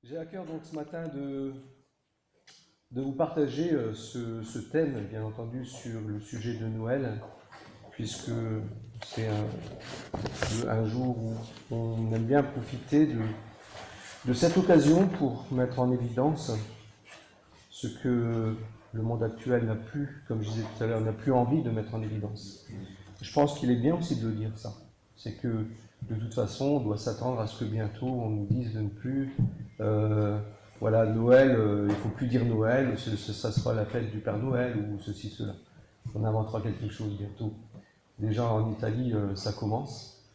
J'ai à cœur donc ce matin de vous partager ce thème, bien entendu, sur le sujet de Noël, puisque c'est un jour où on aime bien profiter de cette occasion pour mettre en évidence ce que le monde actuel n'a plus, comme je disais tout à l'heure, n'a plus envie de mettre en évidence. Je pense qu'il est bien aussi de le dire ça. C'est que de toute façon, on doit s'attendre à ce que bientôt on nous dise de ne plus, euh, voilà, Noël, il ne faut plus dire Noël, ça sera la fête du Père Noël ou ceci, cela. On inventera quelque chose bientôt. Déjà en Italie, ça commence.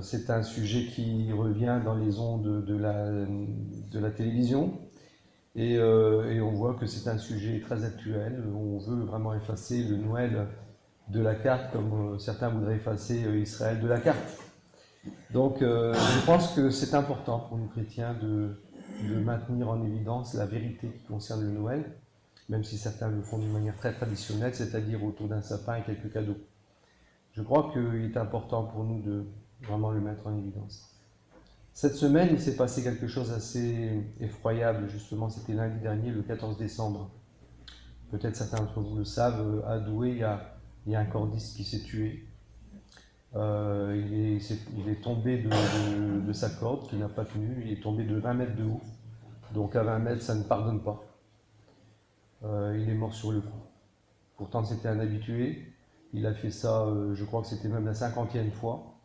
C'est un sujet qui revient dans les ondes de la télévision. Et on voit que c'est un sujet très actuel. On veut vraiment effacer le Noël de la carte, comme certains voudraient effacer Israël de la carte. Donc je pense que c'est important pour nous chrétiens de maintenir en évidence la vérité qui concerne le Noël, même si certains le font d'une manière très traditionnelle, c'est-à-dire autour d'un sapin et quelques cadeaux. Je crois qu'il est important pour nous de vraiment le mettre en évidence. Cette semaine, il s'est passé quelque chose d'assez effroyable, justement, c'était lundi dernier, le 14 décembre. Peut-être certains d'entre vous le savent, à Douai, il y a un cordiste qui s'est tué. Il est tombé de sa corde qu'il n'a pas tenue, il est tombé de 20 mètres de haut. Donc à 20 mètres, ça ne pardonne pas. Il est mort sur le coup. Pourtant, c'était un habitué. Il a fait ça, je crois que c'était même la 50e fois.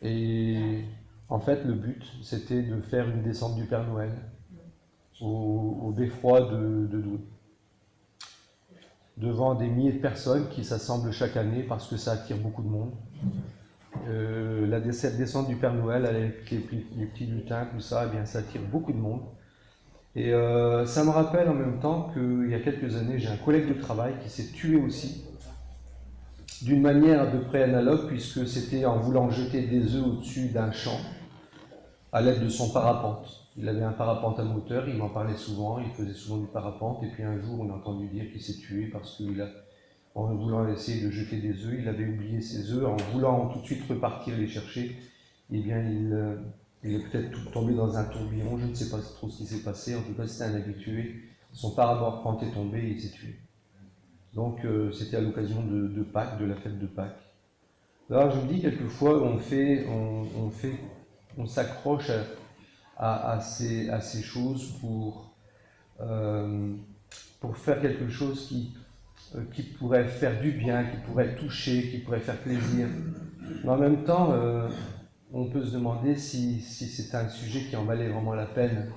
Et en fait, le but, c'était de faire une descente du Père Noël au beffroi de Douai, devant des milliers de personnes qui s'assemblent chaque année parce que ça attire beaucoup de monde. Cette descente du Père Noël avec les petits lutins, tout ça, eh bien, ça attire beaucoup de monde. Et ça me rappelle en même temps qu'il y a quelques années, j'ai un collègue de travail qui s'est tué aussi, d'une manière à peu près analogue, puisque c'était en voulant jeter des œufs au-dessus d'un champ à l'aide de son parapente. Il avait un parapente à moteur, il m'en parlait souvent, il faisait souvent du parapente, et puis un jour on a entendu dire qu'il s'est tué parce qu'en voulant essayer de jeter des œufs, il avait oublié ses œufs, en voulant tout de suite repartir les chercher, eh bien il est peut-être tombé dans un tourbillon, je ne sais pas trop ce qui s'est passé, en tout cas c'était un habitué, son parapente est tombé et il s'est tué. Donc c'était à l'occasion de Pâques, de la fête de Pâques. Alors je me dis quelquefois on s'accroche à ces choses pour faire quelque chose qui pourrait faire du bien, qui pourrait toucher, qui pourrait faire plaisir. Mais en même temps, on peut se demander si c'est un sujet qui en valait vraiment la peine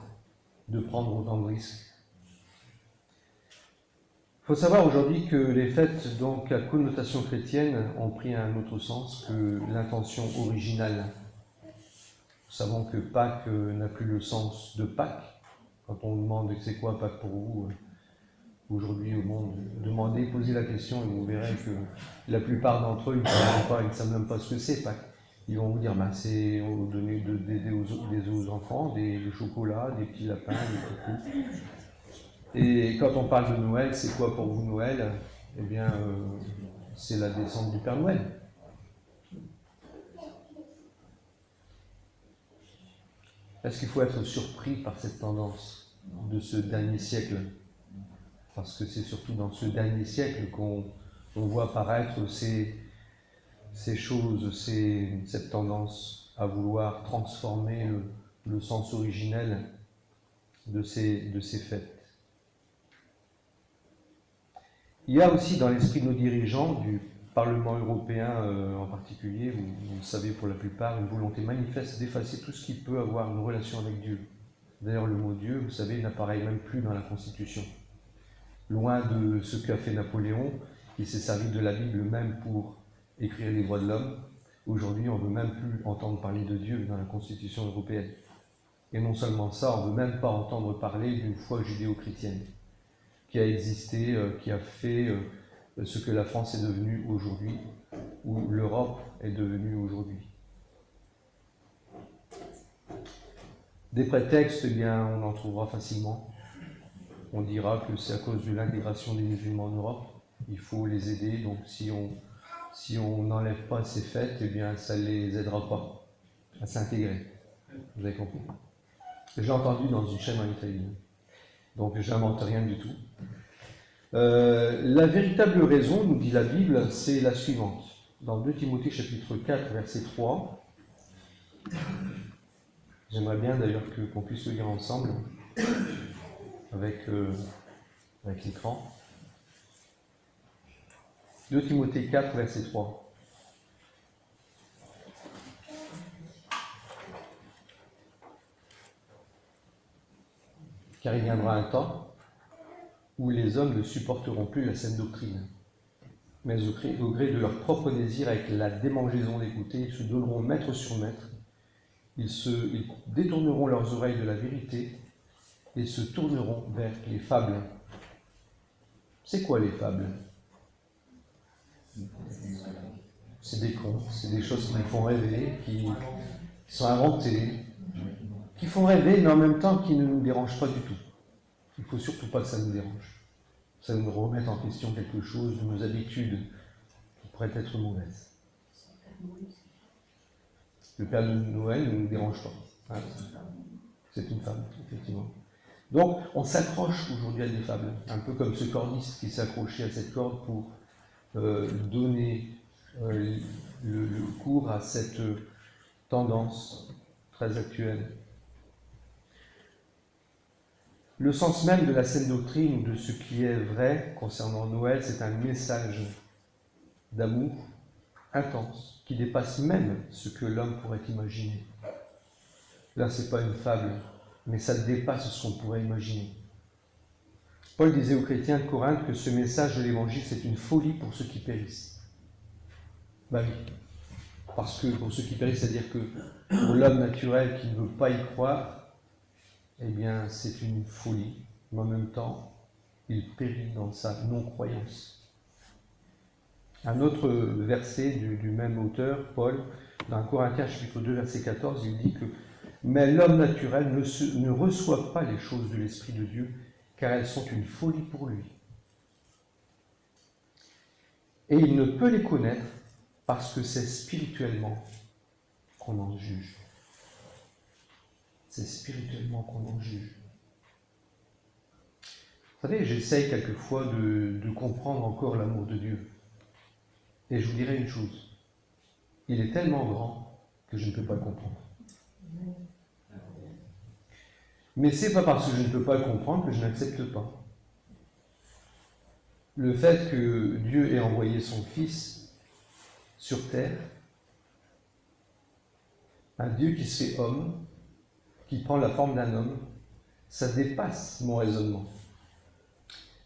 de prendre autant de risques. Il faut savoir aujourd'hui que les fêtes donc à connotation chrétienne ont pris un autre sens que l'intention originale. Nous savons que Pâques n'a plus le sens de Pâques. Quand on demande c'est quoi Pâques pour vous aujourd'hui au monde, demandez, posez la question et vous verrez que la plupart d'entre eux ils ne savent même pas ce que c'est Pâques. Ils vont vous dire c'est donner des œufs aux enfants, du chocolat, des petits lapins, des petits coups. Et quand on parle de Noël, c'est quoi pour vous Noël? Eh bien, c'est la descente du Père Noël. Est-ce qu'il faut être surpris par cette tendance de ce dernier siècle? Parce que c'est surtout dans ce dernier siècle qu'on voit apparaître ces choses, cette tendance à vouloir transformer le sens originel de ces fêtes. Il y a aussi dans l'esprit de nos dirigeants, du Parlement européen en particulier, vous le savez pour la plupart, une volonté manifeste d'effacer tout ce qui peut avoir une relation avec Dieu. D'ailleurs, le mot Dieu, vous savez, n'apparaît même plus dans la Constitution. Loin de ce qu'a fait Napoléon, qui s'est servi de la Bible même pour écrire les droits de l'homme, aujourd'hui on ne veut même plus entendre parler de Dieu dans la Constitution européenne. Et non seulement ça, on ne veut même pas entendre parler d'une foi judéo-chrétienne qui a existé, qui a fait ce que la France est devenue aujourd'hui, ou l'Europe est devenue aujourd'hui. Des prétextes, eh bien, on en trouvera facilement. On dira que c'est à cause de l'intégration des musulmans en Europe. Il faut les aider, donc si on n'enlève pas ces fêtes, eh bien, ça ne les aidera pas à s'intégrer. Vous avez compris? J'ai entendu dans une chaîne en Italie. Donc, j'invente rien du tout. La véritable raison, nous dit la Bible, c'est la suivante. Dans 2 Timothée chapitre 4, verset 3, j'aimerais bien d'ailleurs qu'on puisse le lire ensemble avec l'écran. 2 Timothée 4, verset 3. Car il viendra un temps où les hommes ne supporteront plus la saine doctrine, mais au gré de leur propre désir, avec la démangeaison d'écouter, ils se donneront maître sur maître, ils détourneront leurs oreilles de la vérité et se tourneront vers les fables. C'est quoi les fables? C'est des contes, c'est des choses qui nous font rêver, qui sont inventées, qui font rêver, mais en même temps qui ne nous dérangent pas du tout. Il ne faut surtout pas que ça nous dérange. Ça nous remette en question quelque chose de nos habitudes qui pourraient être mauvaises. Le Père de Noël ne nous dérange pas. Hein, c'est une femme, effectivement. Donc, on s'accroche aujourd'hui à des fables, un peu comme ce cordiste qui s'est accroché à cette corde pour donner le cours à cette tendance très actuelle. Le sens même de la saine doctrine ou de ce qui est vrai concernant Noël, c'est un message d'amour intense qui dépasse même ce que l'homme pourrait imaginer. Là, ce n'est pas une fable, mais ça dépasse ce qu'on pourrait imaginer. Paul disait aux chrétiens de Corinthe que ce message de l'Évangile, c'est une folie pour ceux qui périssent. Ben oui, parce que pour ceux qui périssent, c'est-à-dire que pour l'homme naturel qui ne veut pas y croire, eh bien, c'est une folie. Mais en même temps, il périt dans sa non-croyance. Un autre verset du même auteur, Paul, dans Corinthiens chapitre 2, verset 14, il dit que « Mais l'homme naturel ne reçoit pas les choses de l'Esprit de Dieu, car elles sont une folie pour lui. Et il ne peut les connaître parce que c'est spirituellement qu'on en juge. » C'est spirituellement qu'on en juge. Vous savez, j'essaye quelquefois de comprendre encore l'amour de Dieu. Et je vous dirai une chose, il est tellement grand que je ne peux pas le comprendre. Mais c'est pas parce que je ne peux pas le comprendre que je n'accepte pas. Le fait que Dieu ait envoyé son Fils sur terre, un Dieu qui se fait homme, qui prend la forme d'un homme, ça dépasse mon raisonnement.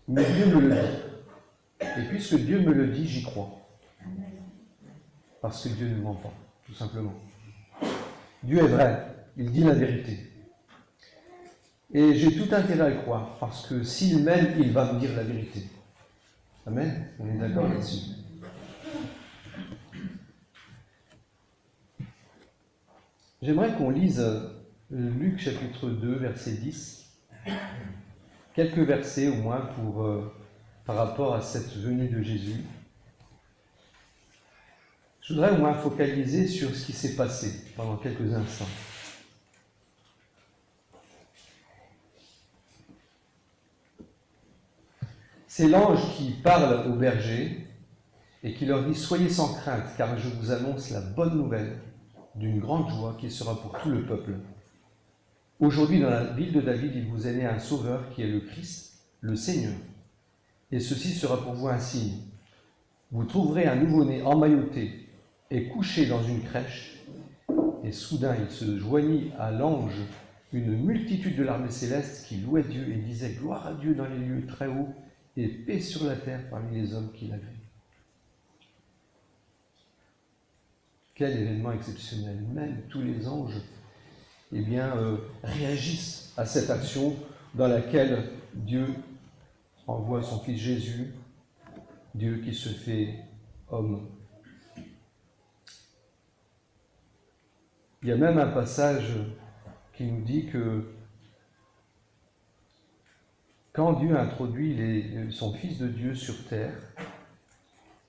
Mais Dieu me le dit. Et puisque Dieu me le dit, j'y crois. Parce que Dieu ne ment pas, tout simplement. Dieu est vrai, il dit la vérité. Et j'ai tout intérêt à le croire, parce que s'il m'aime, il va me dire la vérité. Amen? On est d'accord là-dessus. J'aimerais qu'on lise Luc chapitre 2, verset 10. Quelques versets au moins par rapport à cette venue de Jésus. Je voudrais au moins focaliser sur ce qui s'est passé pendant quelques instants. C'est l'ange qui parle aux bergers et qui leur dit « Soyez sans crainte, car je vous annonce la bonne nouvelle d'une grande joie qui sera pour tout le peuple. Aujourd'hui, dans la ville de David, il vous est né un sauveur qui est le Christ, le Seigneur. Et ceci sera pour vous un signe. Vous trouverez un nouveau-né emmailloté et couché dans une crèche. » Et soudain, il se joignit à l'ange une multitude de l'armée céleste qui louait Dieu et disait « Gloire à Dieu dans les lieux très hauts et paix sur la terre parmi les hommes qui l'agréent. » Quel événement exceptionnel. Même tous les anges réagissent à cette action dans laquelle Dieu envoie son Fils Jésus, Dieu qui se fait homme. Il y a même un passage qui nous dit que quand Dieu introduit son Fils de Dieu sur terre,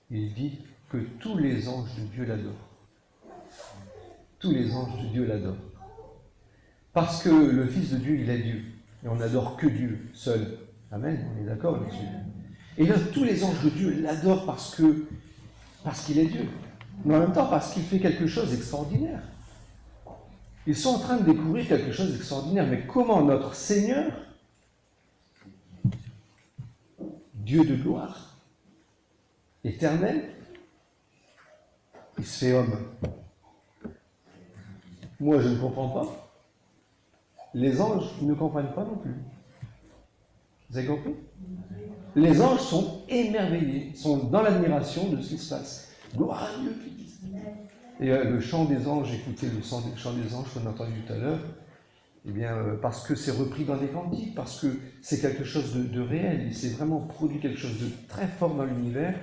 il dit que tous les anges de Dieu l'adorent. Tous les anges de Dieu l'adorent. Parce que le Fils de Dieu, il est Dieu. Et on n'adore que Dieu seul. Amen, on est d'accord là-dessus. Et là, tous les anges de Dieu l'adorent parce qu'il est Dieu. Mais en même temps, parce qu'il fait quelque chose d'extraordinaire. Ils sont en train de découvrir quelque chose d'extraordinaire. Mais comment notre Seigneur, Dieu de gloire, éternel, il se fait homme. Moi, je ne comprends pas. Les anges, ils ne comprennent pas non plus. Vous avez compris? Les anges sont émerveillés, sont dans l'admiration de ce qui se passe. Gloire à Dieu! Et le chant des anges, écoutez le chant des anges qu'on a entendu tout à l'heure, eh bien, parce que c'est repris dans des cantiques, parce que c'est quelque chose de réel, il s'est vraiment produit quelque chose de très fort dans l'univers,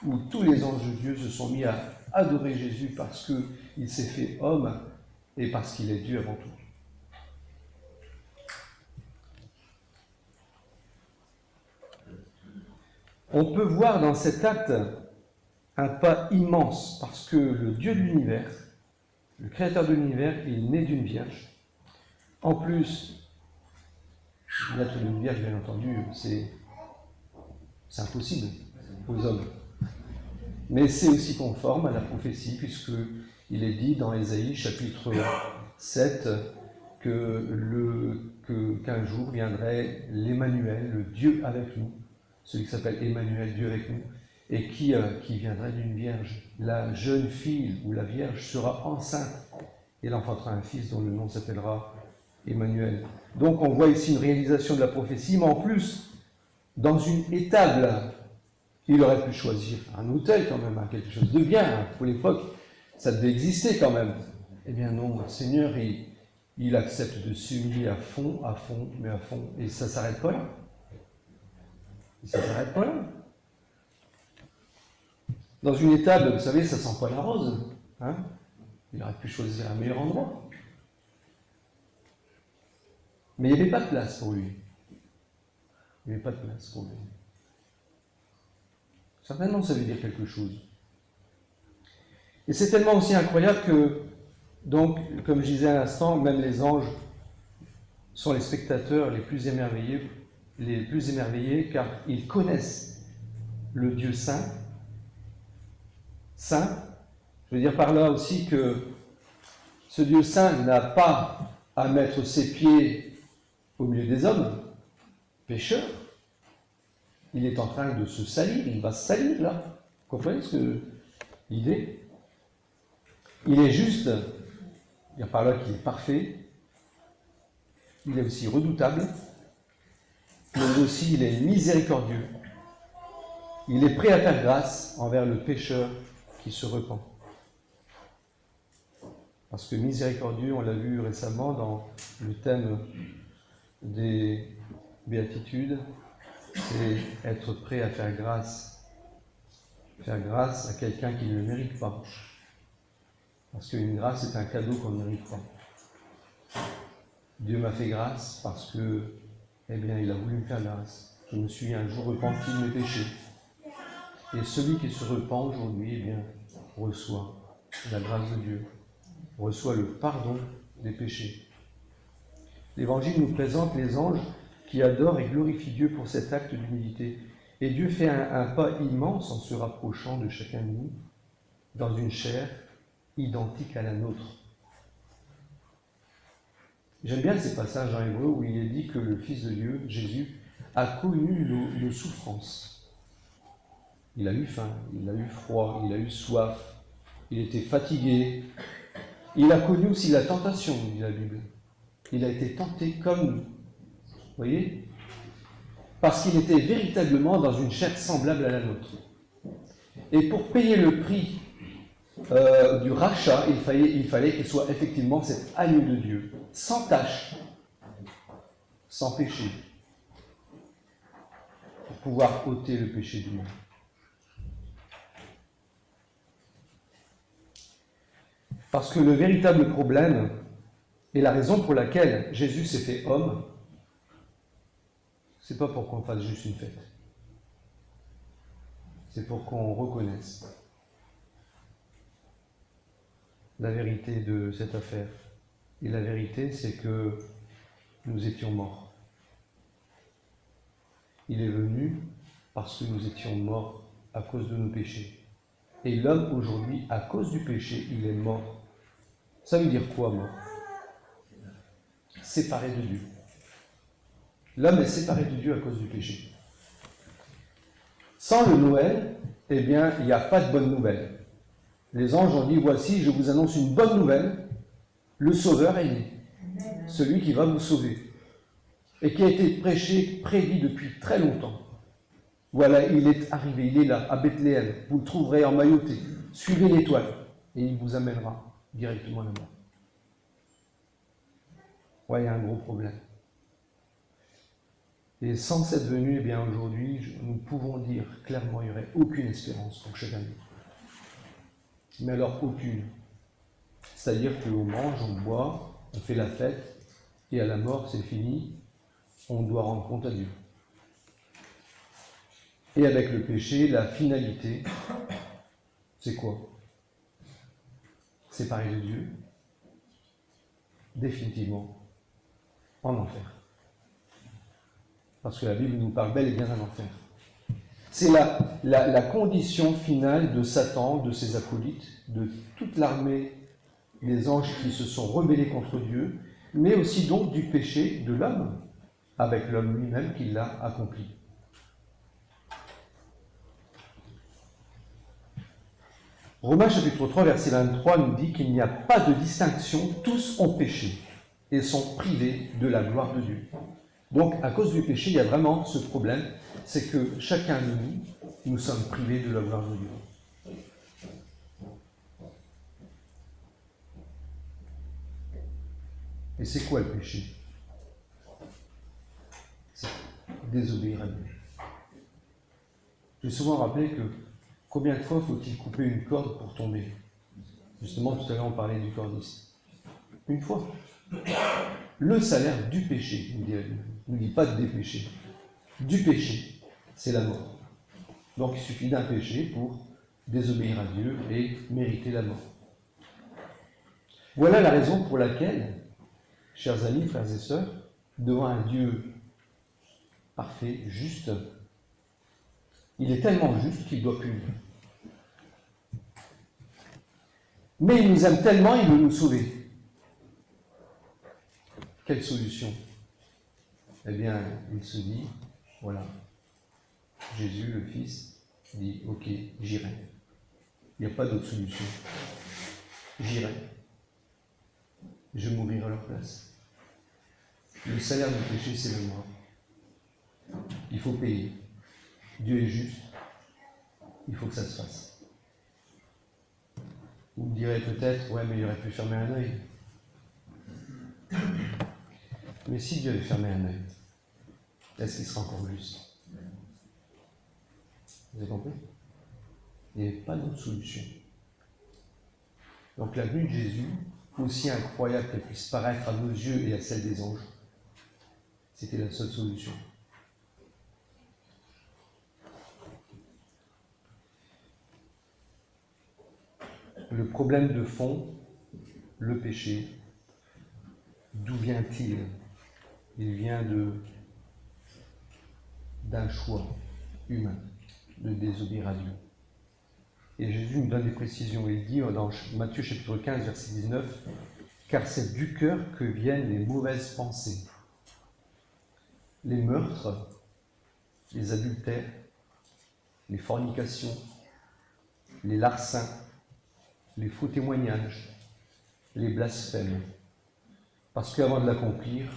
où tous les anges de Dieu se sont mis à adorer Jésus parce qu'il s'est fait homme et parce qu'il est Dieu avant tout. On peut voir dans cet acte un pas immense, parce que le Dieu de l'univers, le créateur de l'univers, est né d'une vierge. En plus, naître d'une vierge, bien entendu, c'est impossible aux hommes. Mais c'est aussi conforme à la prophétie, puisqu'il est dit dans Ésaïe, chapitre 7, qu'un jour viendrait l'Emmanuel, le Dieu avec nous, celui qui s'appelle Emmanuel, Dieu avec nous, et qui viendrait d'une vierge. La jeune fille ou la vierge sera enceinte, et elle enfantera un fils dont le nom s'appellera Emmanuel. Donc on voit ici une réalisation de la prophétie, mais en plus, dans une étable, il aurait pu choisir un hôtel quand même, quelque chose de bien. Pour l'époque, ça devait exister quand même. Eh bien non, le Seigneur, il accepte de s'humilier à fond, mais à fond. Et ça ne s'arrête pas là. Dans une étable, vous savez, ça sent pas la rose. Hein? Il aurait pu choisir un meilleur endroit. Mais il n'y avait pas de place pour lui. Certainement, ça veut dire quelque chose. Et c'est tellement aussi incroyable que, donc, comme je disais à l'instant, même les anges sont les spectateurs les plus émerveillés car ils connaissent le Dieu saint. Saint, je veux dire par là aussi que ce Dieu saint n'a pas à mettre ses pieds au milieu des hommes, pécheurs. Il est en train de se salir, il va se salir là. Vous comprenez l'idée? Il est juste, il y a par là qu'il est parfait, il est aussi redoutable, mais aussi il est miséricordieux. Il est prêt à faire grâce envers le pécheur qui se repent. Parce que miséricordieux, on l'a vu récemment dans le thème des béatitudes, c'est être prêt à faire grâce. Faire grâce à quelqu'un qui ne le mérite pas. Parce qu'une grâce est un cadeau qu'on ne mérite pas. Dieu m'a fait grâce parce que, eh bien, il a voulu me faire grâce. Je me suis un jour repenti de mes péchés. Et celui qui se repent aujourd'hui, eh bien, reçoit la grâce de Dieu, reçoit le pardon des péchés. L'Évangile nous présente les anges qui adorent et glorifient Dieu pour cet acte d'humilité. Et Dieu fait un pas immense en se rapprochant de chacun de nous dans une chair identique à la nôtre. J'aime bien ces passages en hébreu où il est dit que le Fils de Dieu, Jésus, a connu nos souffrances. Il a eu faim, il a eu froid, il a eu soif, il était fatigué. Il a connu aussi la tentation, dit la Bible. Il a été tenté comme nous. Vous voyez? Parce qu'il était véritablement dans une chair semblable à la nôtre. Et pour payer le prix du rachat, il fallait qu'il soit effectivement cet agneau de Dieu, sans tache, sans péché, pour pouvoir ôter le péché du monde. Parce que le véritable problème, et la raison pour laquelle Jésus s'est fait homme, c'est pas pour qu'on fasse juste une fête. C'est pour qu'on reconnaisse la vérité de cette affaire. Et la vérité, c'est que nous étions morts. Il est venu parce que nous étions morts à cause de nos péchés. Et l'homme, aujourd'hui, à cause du péché, il est mort. Ça veut dire quoi, mort? Séparé de Dieu. L'homme est séparé de Dieu à cause du péché. Sans le Noël, eh bien, il n'y a pas de bonne nouvelle. Les anges ont dit, voici, je vous annonce une bonne nouvelle, le Sauveur est né, celui qui va vous sauver, et qui a été prêché, prédit depuis très longtemps. Voilà, il est arrivé, il est là, à Bethléem, vous le trouverez emmailloté, suivez l'étoile, et il vous amènera directement à la mort. Ouais, il y a un gros problème. Et sans cette venue, eh bien aujourd'hui, nous pouvons dire clairement qu'il n'y aurait aucune espérance pour chacun de nous. Mais alors aucune. C'est-à-dire qu'on mange, on boit, on fait la fête, et à la mort, c'est fini, on doit rendre compte à Dieu. Et avec le péché, la finalité, c'est quoi? Séparer de Dieu, définitivement, en enfer. Parce que la Bible nous parle bel et bien d'un enfer. C'est la condition finale de Satan, de ses acolytes, de toute l'armée des anges qui se sont rebellés contre Dieu, mais aussi donc du péché de l'homme, avec l'homme lui-même qui l'a accompli. Romains chapitre 3, verset 23 nous dit qu'il n'y a pas de distinction, tous ont péché et sont privés de la gloire de Dieu. Donc, à cause du péché, il y a vraiment ce problème, c'est que chacun de nous sommes privés de la gloire de Dieu. Et c'est quoi le péché? C'est désobéir à Dieu. J'ai souvent rappelé que combien de fois faut-il couper une corde pour tomber? Justement, tout à l'heure, on parlait du cordiste. Une fois. Le salaire du péché, nous dit la Bible. Ne dit pas des péchés. Du péché, c'est la mort. Donc il suffit d'un péché pour désobéir à Dieu et mériter la mort. Voilà la raison pour laquelle, chers amis, frères et sœurs, devant un Dieu parfait, juste, il est tellement juste qu'il doit punir. Mais il nous aime tellement, il veut nous sauver. Quelle solution? Eh bien, il se dit, voilà, Jésus, le Fils, dit, ok, j'irai. Il n'y a pas d'autre solution. J'irai. Je mourrai à leur place. Le salaire du péché, c'est le mort. Il faut payer. Dieu est juste. Il faut que ça se fasse. Vous me direz peut-être, ouais, mais il aurait pu fermer un œil. Mais si Dieu avait fermé un œil, est-ce qu'il sera encore juste? Vous avez compris? Il n'y avait pas d'autre solution. Donc la venue de Jésus, aussi incroyable qu'elle puisse paraître à nos yeux et à celle des anges, c'était la seule solution. Le problème de fond, le péché, d'où vient-il? Il vient d'un choix humain de désobéir à Dieu. Et Jésus nous donne des précisions. Il dit dans Matthieu chapitre 15, verset 19, « Car c'est du cœur que viennent les mauvaises pensées, les meurtres, les adultères, les fornications, les larcins, les faux témoignages, les blasphèmes. Parce qu'avant de l'accomplir,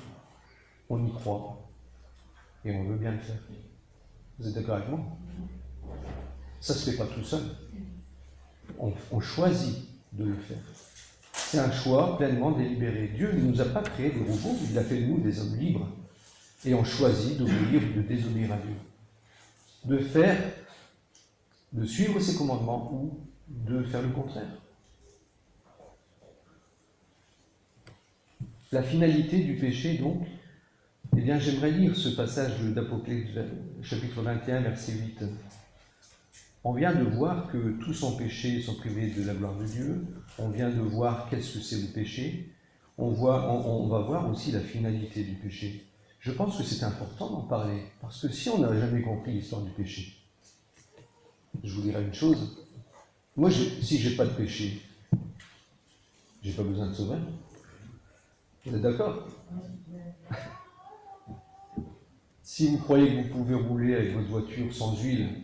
on y croit et on veut bien le faire. » Vous êtes d'accord avec moi? Ça ne se fait pas tout seul. On choisit de le faire. C'est un choix pleinement délibéré. Dieu ne nous a pas créé des robots, il a fait de nous des hommes libres. Et on choisit d'obéir ou de désobéir à Dieu. De suivre ses commandements ou de faire le contraire. La finalité du péché, donc, eh bien, j'aimerais lire ce passage d'Apocalypse, chapitre 21, verset 8. On vient de voir que tous sont péchés, sont privés de la gloire de Dieu. On vient de voir qu'est-ce que c'est le péché. on va voir aussi la finalité du péché. Je pense que c'est important d'en parler, parce que si on n'a jamais compris l'histoire du péché, je vous dirai une chose, moi, si je n'ai pas de péché, je n'ai pas besoin de sauveur. Vous êtes d'accord? Si vous croyez que vous pouvez rouler avec votre voiture sans huile,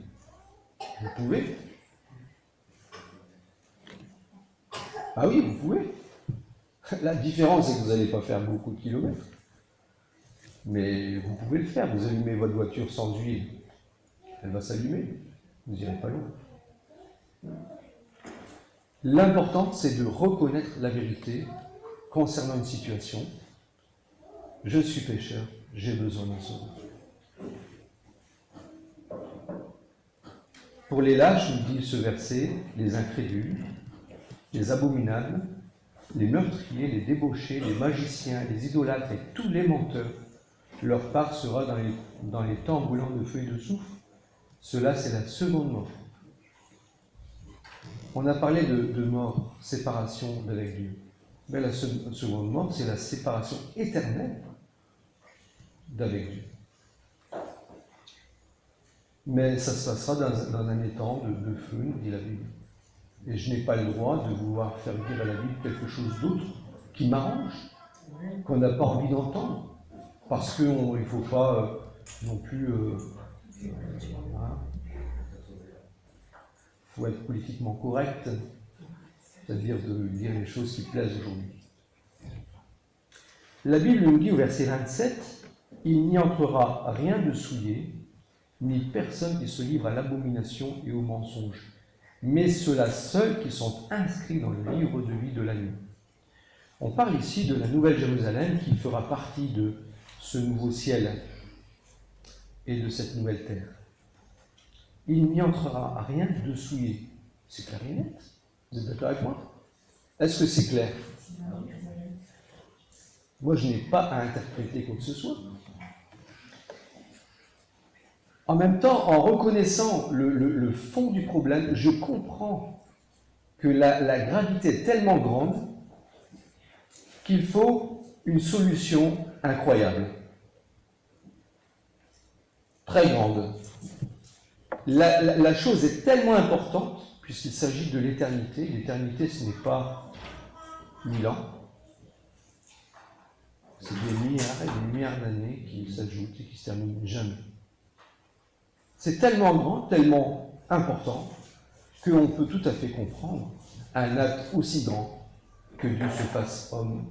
vous pouvez. Ah oui, vous pouvez. La différence, c'est que vous n'allez pas faire beaucoup de kilomètres. Mais vous pouvez le faire. Vous allumez votre voiture sans huile, elle va s'allumer. Vous n'irez pas loin. L'important, c'est de reconnaître la vérité concernant une situation. Je suis pécheur, j'ai besoin d'un sauveur. Pour les lâches, nous dit ce verset, les incrédules, les abominables, les meurtriers, les débauchés, les magiciens, les idolâtres et tous les menteurs, leur part sera dans les temps brûlants de feu et de soufre. Cela, c'est la seconde mort. On a parlé de mort, séparation d'avec Dieu. Mais la seconde mort, c'est la séparation éternelle d'avec Dieu. Mais ça se passera dans un étang de feu, nous dit la Bible. Et je n'ai pas le droit de vouloir faire dire à la Bible quelque chose d'autre qui m'arrange, qu'on n'a pas envie d'entendre. Parce qu'il ne faut pas non plus... il faut être politiquement correct, c'est-à-dire de dire les choses qui plaisent aujourd'hui. La Bible nous dit au verset 27, « Il n'y entrera rien de souillé, ni personne qui se livre à l'abomination et au mensonge, mais ceux-là seuls qui sont inscrits dans le livre de vie de l'agneau. » On parle ici de la Nouvelle Jérusalem qui fera partie de ce nouveau ciel et de cette nouvelle terre. Il n'y entrera rien de souillé. C'est clair et net. Vous êtes d'accord avec moi? Est-ce que c'est clair? Moi, je n'ai pas à interpréter quoi que ce soit. En même temps, en reconnaissant le fond du problème, je comprends que la gravité est tellement grande qu'il faut une solution incroyable, très grande. La chose est tellement importante, puisqu'il s'agit de l'éternité. L'éternité, ce n'est pas 1000 ans. C'est des milliards et des milliards d'années qui s'ajoutent et qui se terminent jamais. C'est tellement grand, tellement important, qu'on peut tout à fait comprendre un acte aussi grand que Dieu se fasse homme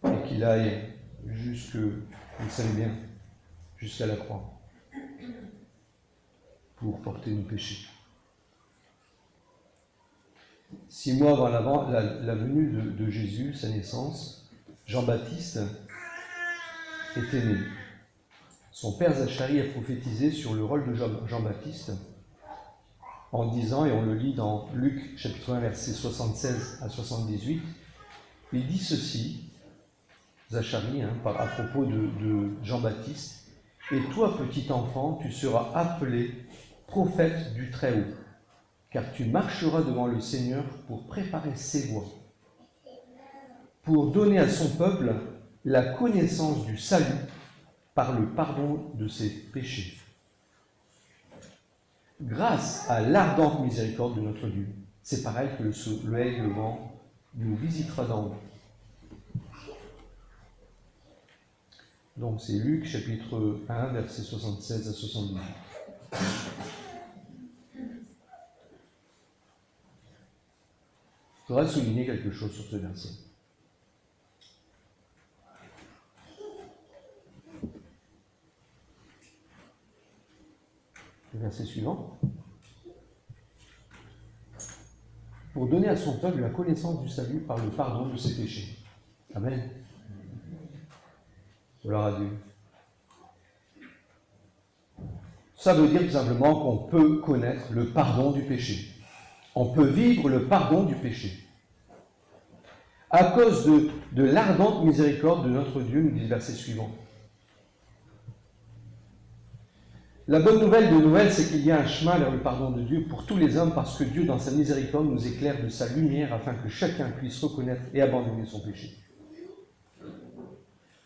et qu'il aille jusque, vous le savez bien, jusqu'à la croix pour porter nos péchés. 6 mois avant la venue de Jésus, sa naissance, Jean-Baptiste était né. Son père Zacharie a prophétisé sur le rôle de Jean-Baptiste en disant, et on le lit dans Luc chapitre 1 versets 76 à 78, il dit ceci, Zacharie, à propos de Jean-Baptiste, « Et toi, petit enfant, tu seras appelé prophète du Très-Haut, car tu marcheras devant le Seigneur pour préparer ses voies, pour donner à son peuple la connaissance du salut par le pardon de ses péchés, grâce à l'ardente miséricorde de notre Dieu. » C'est pareil que le soleil levant nous visitera d'en haut. Donc c'est Luc chapitre 1, versets 76 à 78. Je voudrais souligner quelque chose sur ce verset. Le verset suivant. Pour donner à son peuple la connaissance du salut par le pardon de ses péchés. Amen. Gloire à Dieu. Ça veut dire tout simplement qu'on peut connaître le pardon du péché. On peut vivre le pardon du péché. À cause de l'ardente miséricorde de notre Dieu, nous dit le verset suivant. La bonne nouvelle de Noël, c'est qu'il y a un chemin vers le pardon de Dieu pour tous les hommes, parce que Dieu, dans sa miséricorde, nous éclaire de sa lumière afin que chacun puisse reconnaître et abandonner son péché.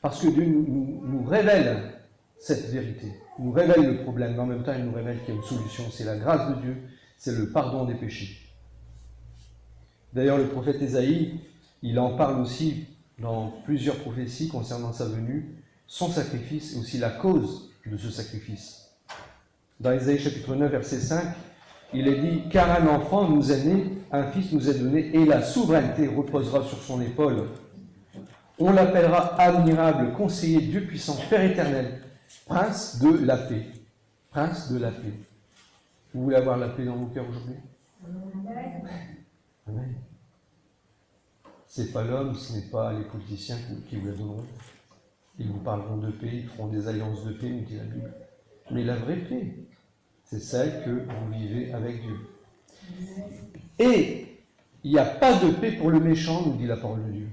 Parce que Dieu nous révèle cette vérité, nous révèle le problème, mais en même temps, il nous révèle qu'il y a une solution. C'est la grâce de Dieu, c'est le pardon des péchés. D'ailleurs, le prophète Ésaïe, il en parle aussi dans plusieurs prophéties concernant sa venue, son sacrifice et aussi la cause de ce sacrifice. Dans Ésaïe chapitre 9, verset 5, il est dit « Car un enfant nous est né, un fils nous est donné, et la souveraineté reposera sur son épaule. On l'appellera admirable, conseiller, Dieu puissant, Père éternel, prince de la paix. » Prince de la paix. Vous voulez avoir la paix dans vos cœurs aujourd'hui? Amen. Ce n'est pas l'homme, ce n'est pas les politiciens qui vous la donneront. Ils vous parleront de paix, ils feront des alliances de paix, nous dit la Bible. Mais la vraie paix, c'est celle que vous vivez avec Dieu. Et il n'y a pas de paix pour le méchant, nous dit la parole de Dieu.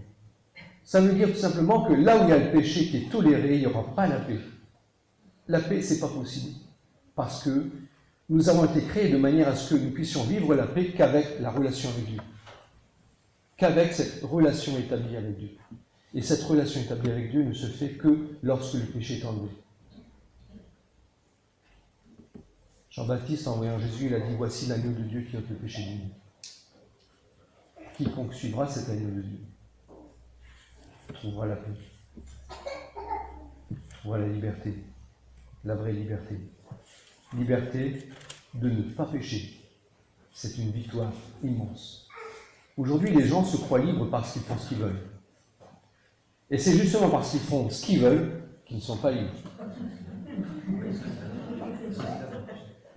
Ça veut dire tout simplement que là où il y a le péché qui est toléré, il n'y aura pas la paix. La paix, ce n'est pas possible. Parce que nous avons été créés de manière à ce que nous puissions vivre la paix qu'avec la relation avec Dieu. Qu'avec cette relation établie avec Dieu. Et cette relation établie avec Dieu ne se fait que lorsque le péché est enlevé. Jean-Baptiste, en voyant Jésus, il a dit « Voici l'agneau de Dieu qui ôte le péché du monde. Quiconque suivra cet agneau de Dieu trouvera la paix, trouvera la liberté, la vraie liberté. Liberté de ne pas pécher. C'est une victoire immense. Aujourd'hui, les gens se croient libres parce qu'ils font ce qu'ils veulent. Et c'est justement parce qu'ils font ce qu'ils veulent qu'ils ne sont pas libres.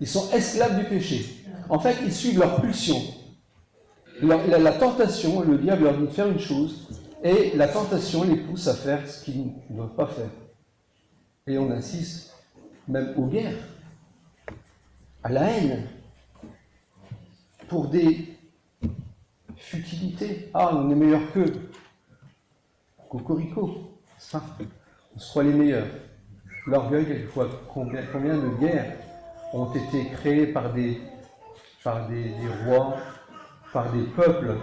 Ils sont esclaves du péché. En fait, ils suivent leur pulsion. La tentation, le diable leur dit de faire une chose, et la tentation les pousse à faire ce qu'ils ne doivent pas faire. Et on assiste même aux guerres, à la haine, pour des futilités. Ah, on est meilleur qu'eux. Cocorico, c'est ça. On se croit les meilleurs. L'orgueil, quelquefois, combien de guerres ont été créées par des rois, par des peuples,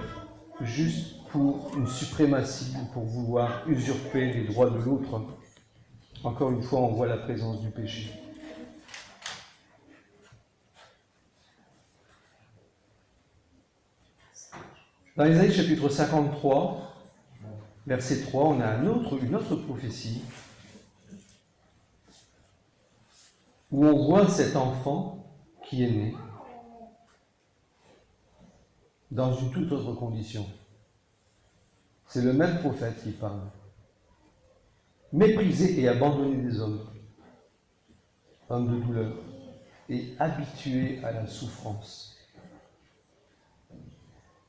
juste pour une suprématie, pour vouloir usurper les droits de l'autre. Encore une fois, on voit la présence du péché. Dans Ésaïe chapitre 53, verset 3, on a une autre prophétie où on voit cet enfant qui est né dans une toute autre condition. C'est le même prophète qui parle. Méprisé et abandonné des hommes, homme de douleur, et habitué à la souffrance.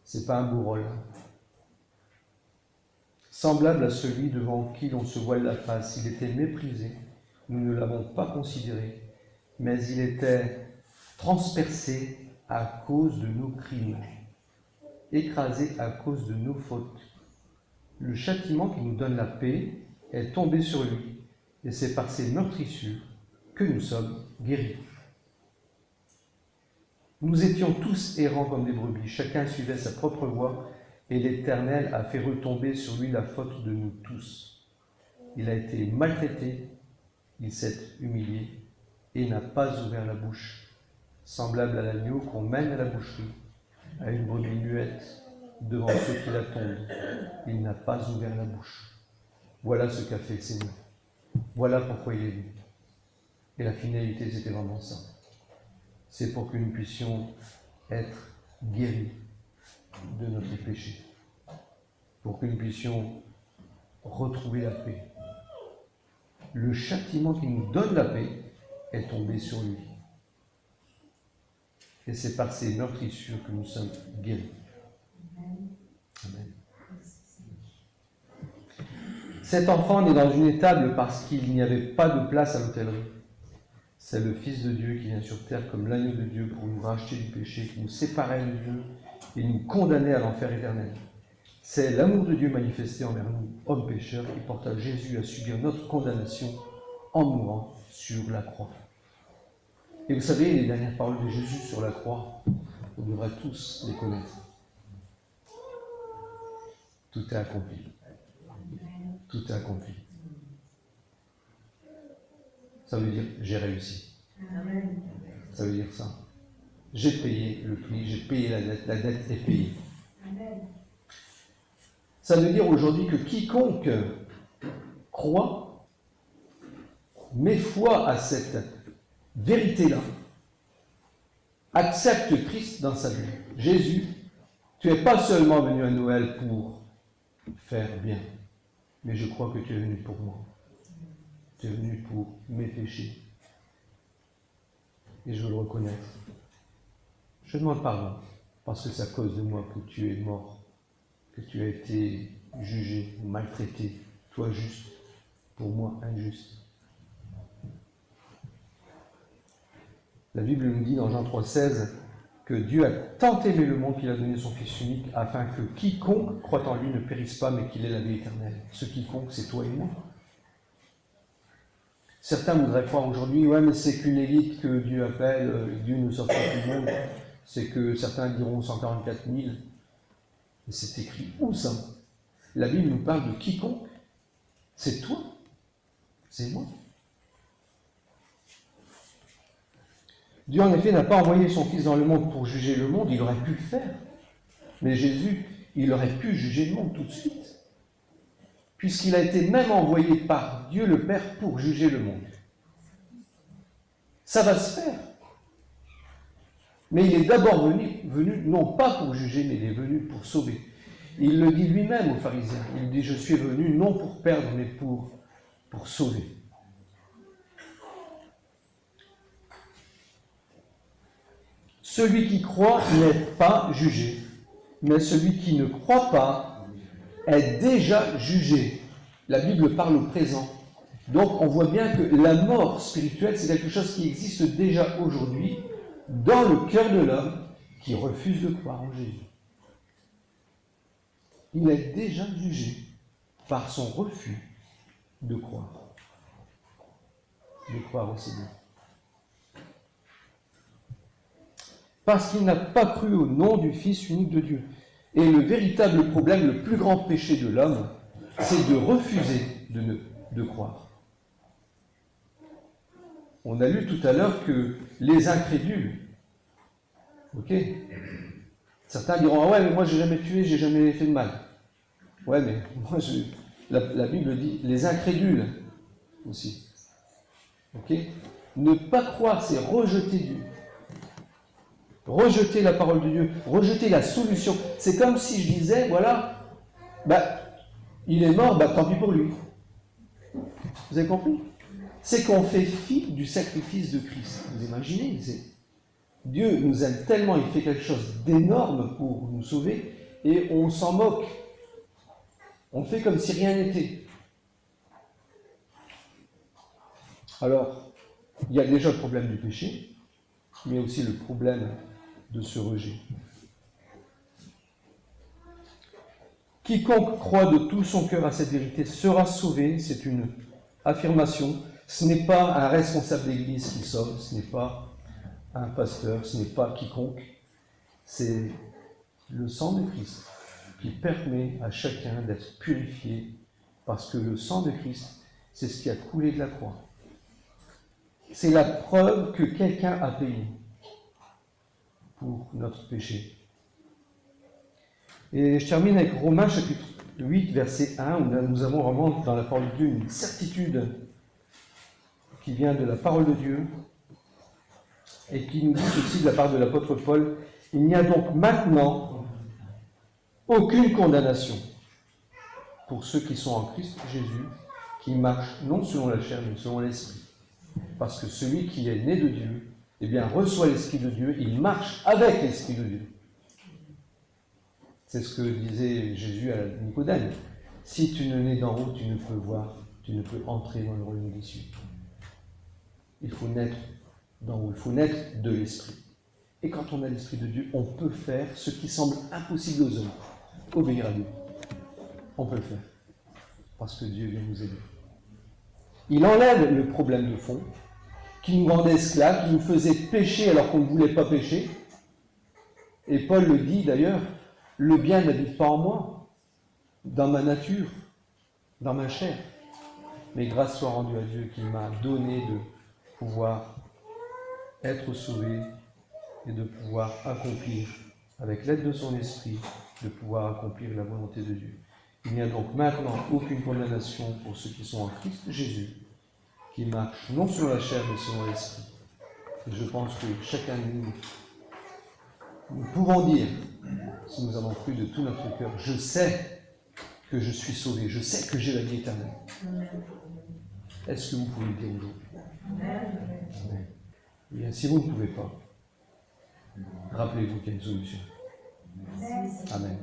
C'est pas un beau rôle. Semblable à celui devant qui l'on se voile la face, il était méprisé, nous ne l'avons pas considéré, mais il était transpercé à cause de nos crimes, écrasé à cause de nos fautes. Le châtiment qui nous donne la paix est tombé sur lui, et c'est par ses meurtrissures que nous sommes guéris. Nous étions tous errants comme des brebis, chacun suivait sa propre voie, et l'Éternel a fait retomber sur lui la faute de nous tous. Il a été maltraité, il s'est humilié, et n'a pas ouvert la bouche, semblable à l'agneau qu'on mène à la boucherie, à une brebis muette, devant ceux qui l'attendent. Il n'a pas ouvert la bouche. Voilà ce qu'a fait le Seigneur. Voilà pourquoi il est venu. Et la finalité, c'était vraiment ça. C'est pour que nous puissions être guéris de notre péché. Pour que nous puissions retrouver la paix. Le châtiment qui nous donne la paix est tombé sur lui. Et c'est par ces meurtrissures que nous sommes guéris. Amen. Cet enfant est dans une étable parce qu'il n'y avait pas de place à l'hôtellerie. C'est le Fils de Dieu qui vient sur terre comme l'agneau de Dieu pour nous racheter du péché, qui nous séparait de Dieu et nous condamnait à l'enfer éternel. C'est l'amour de Dieu manifesté envers nous, hommes pécheurs, qui porta Jésus à subir notre condamnation en mourant sur la croix. Et vous savez, les dernières paroles de Jésus sur la croix, on devrait tous les connaître. Tout est accompli. Tout est accompli. Ça veut dire, j'ai réussi. Ça veut dire ça. J'ai payé le prix, j'ai payé la dette est payée. Ça veut dire aujourd'hui que quiconque croit, met foi à cette vérité-là, accepte Christ dans sa vie. Jésus, tu n'es pas seulement venu à Noël pour faire bien, mais je crois que tu es venu pour moi. Tu es venu pour mes péchés. Et je veux le reconnaître. Je demande pardon, parce que c'est à cause de moi que tu es mort, que tu as été jugé, maltraité, toi juste, pour moi injuste. La Bible nous dit dans Jean 3,16 que Dieu a tant aimé le monde qu'il a donné son Fils unique afin que quiconque croit en lui ne périsse pas mais qu'il ait la vie éternelle. Ce quiconque, c'est toi et moi. Certains voudraient croire aujourd'hui, ouais, mais c'est qu'une élite que Dieu appelle, Dieu ne sort pas tout le monde. C'est que certains diront 144 000. Et c'est écrit où ça? La Bible nous parle de quiconque. C'est toi, c'est moi. Dieu, en effet, n'a pas envoyé son Fils dans le monde pour juger le monde, il aurait pu le faire. Mais Jésus, il aurait pu juger le monde tout de suite. Puisqu'il a été même envoyé par Dieu le Père pour juger le monde. Ça va se faire. Mais il est d'abord venu non pas pour juger, mais il est venu pour sauver. Il le dit lui-même aux pharisiens. Il dit, je suis venu non pour perdre, mais pour sauver. Celui qui croit n'est pas jugé, mais celui qui ne croit pas est déjà jugé. La Bible parle au présent. Donc on voit bien que la mort spirituelle, c'est quelque chose qui existe déjà aujourd'hui dans le cœur de l'homme qui refuse de croire en Jésus. Il est déjà jugé par son refus de croire au Seigneur. Parce qu'il n'a pas cru au nom du Fils unique de Dieu. Et le véritable problème, le plus grand péché de l'homme, c'est de refuser de croire. On a lu tout à l'heure que les incrédules, ok, certains diront, ah ouais, mais moi j'ai jamais tué, j'ai jamais fait de mal. Ouais, mais moi, la Bible dit, les incrédules aussi. Ok, ne pas croire, c'est rejeter Dieu. Rejeter la parole de Dieu, rejeter la solution. C'est comme si je disais, voilà, il est mort, tant pis pour lui. Vous avez compris? C'est qu'on fait fi du sacrifice de Christ. Vous imaginez, Dieu nous aime tellement, il fait quelque chose d'énorme pour nous sauver, et on s'en moque. On fait comme si rien n'était. Alors, il y a déjà le problème du péché, mais aussi le problème de ce rejet. Quiconque croit de tout son cœur à cette vérité sera sauvé, c'est une affirmation. Ce n'est pas un responsable d'église qui sauve, ce n'est pas un pasteur, ce n'est pas quiconque. C'est le sang de Christ qui permet à chacun d'être purifié, parce que le sang de Christ, c'est ce qui a coulé de la croix. C'est la preuve que quelqu'un a payé pour notre péché. Et je termine avec Romains chapitre 8, verset 1, où nous avons vraiment dans la parole de Dieu une certitude qui vient de la parole de Dieu et qui nous dit aussi de la part de l'apôtre Paul, il n'y a donc maintenant aucune condamnation pour ceux qui sont en Christ Jésus, qui marchent non selon la chair, mais selon l'esprit. Parce que celui qui est né de Dieu, eh bien, reçoit l'Esprit de Dieu, il marche avec l'Esprit de Dieu. C'est ce que disait Jésus à Nicodème. Si tu ne nais d'en haut, tu ne peux voir, tu ne peux entrer dans le royaume des cieux. Il faut naître d'en haut, il faut naître de l'Esprit. Et quand on a l'Esprit de Dieu, on peut faire ce qui semble impossible aux hommes. Obéir à Dieu. On peut le faire. Parce que Dieu vient nous aider. Il enlève le problème de fond, qui nous rendait esclaves, qui nous faisait pécher alors qu'on ne voulait pas pécher. Et Paul le dit d'ailleurs, le bien n'habite pas en moi, dans ma nature, dans ma chair. Mais grâce soit rendue à Dieu qui m'a donné de pouvoir être sauvé et de pouvoir accomplir, avec l'aide de son esprit, de pouvoir accomplir la volonté de Dieu. Il n'y a donc maintenant aucune condamnation pour ceux qui sont en Christ Jésus, qui marchent non selon la chair mais selon l'esprit. Et je pense que chacun de nous pouvons dire, si nous avons cru de tout notre cœur, je sais que je suis sauvé, je sais que j'ai la vie éternelle. Est-ce que vous pouvez le dire aujourd'hui? Amen. Bien, si vous ne pouvez pas, rappelez-vous qu'il y a une solution. Amen.